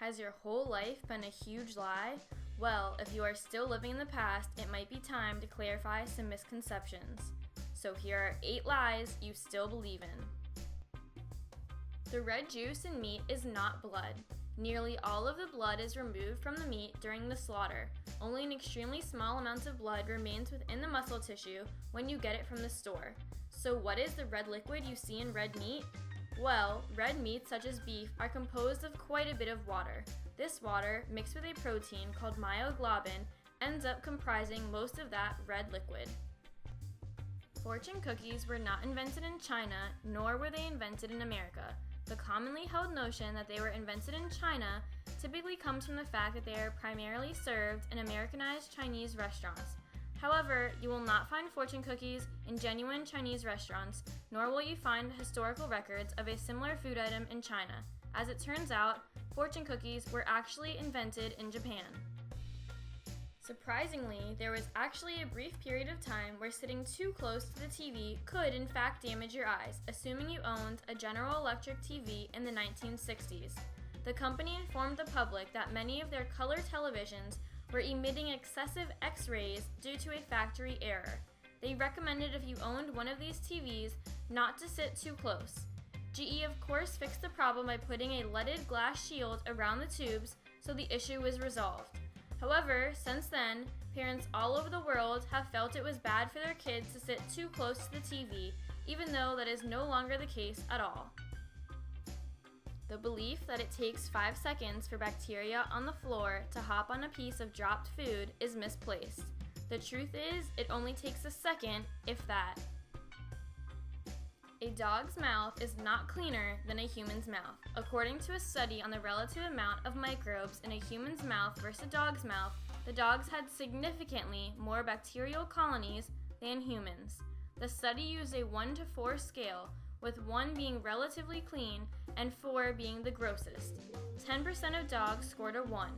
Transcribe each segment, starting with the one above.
Has your whole life been a huge lie? Well, if you are still living in the past, it might be time to clarify some misconceptions. So here are 8 lies you still believe in. The red juice in meat is not blood. Nearly all of the blood is removed from the meat during the slaughter. Only an extremely small amount of blood remains within the muscle tissue when you get it from the store. So what is the red liquid you see in red meat? Well, red meats such as beef are composed of quite a bit of water. This water, mixed with a protein called myoglobin, ends up comprising most of that red liquid. Fortune cookies were not invented in China, nor were they invented in America. The commonly held notion that they were invented in China typically comes from the fact that they are primarily served in Americanized Chinese restaurants. However, you will not find fortune cookies in genuine Chinese restaurants, nor will you find historical records of a similar food item in China. As it turns out, fortune cookies were actually invented in Japan. Surprisingly, there was actually a brief period of time where sitting too close to the TV could in fact damage your eyes, assuming you owned a General Electric TV in the 1960s. The company informed the public that many of their color televisions were emitting excessive X-rays due to a factory error. They recommended if you owned one of these TVs not to sit too close. GE of course fixed the problem by putting a leaded glass shield around the tubes, so the issue was resolved. However, since then, parents all over the world have felt it was bad for their kids to sit too close to the TV, even though that is no longer the case at all. The belief that it takes 5 seconds for bacteria on the floor to hop on a piece of dropped food is misplaced. The truth is, it only takes a second, if that. A dog's mouth is not cleaner than a human's mouth. According to a study on the relative amount of microbes in a human's mouth versus a dog's mouth, the dogs had significantly more bacterial colonies than humans. The study used a 1 to 4 scale, with 1 being relatively clean and 4 being the grossest. 10% of dogs scored a 1,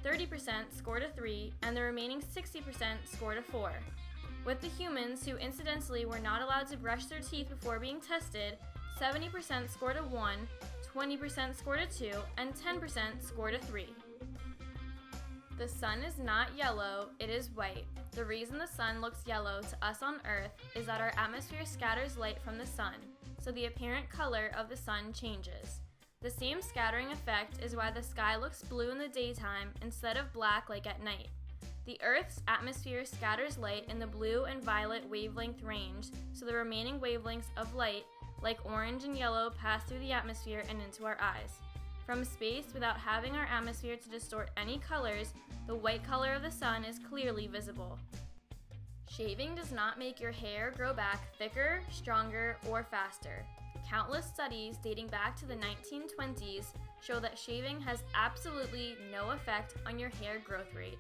30% scored a 3, and the remaining 60% scored a 4. With the humans, who incidentally were not allowed to brush their teeth before being tested, 70% scored a 1, 20% scored a 2, and 10% scored a 3. The sun is not yellow, it is white. The reason the sun looks yellow to us on Earth is that our atmosphere scatters light from the sun, so the apparent color of the sun changes. The same scattering effect is why the sky looks blue in the daytime instead of black like at night. The Earth's atmosphere scatters light in the blue and violet wavelength range, so the remaining wavelengths of light, like orange and yellow, pass through the atmosphere and into our eyes. From space, without having our atmosphere to distort any colors, the white color of the sun is clearly visible. Shaving does not make your hair grow back thicker, stronger, or faster. Countless studies dating back to the 1920s show that shaving has absolutely no effect on your hair growth rate.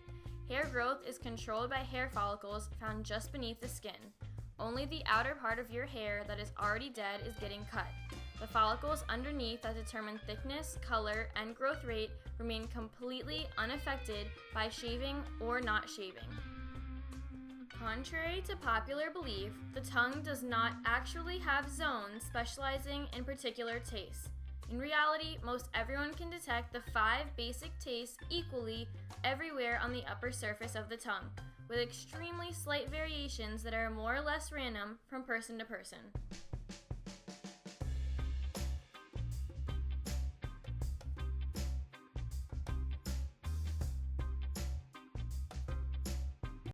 Hair growth is controlled by hair follicles found just beneath the skin. Only the outer part of your hair that is already dead is getting cut. The follicles underneath that determine thickness, color, and growth rate remain completely unaffected by shaving or not shaving. Contrary to popular belief, the tongue does not actually have zones specializing in particular tastes. In reality, most everyone can detect the 5 basic tastes equally everywhere on the upper surface of the tongue, with extremely slight variations that are more or less random from person to person.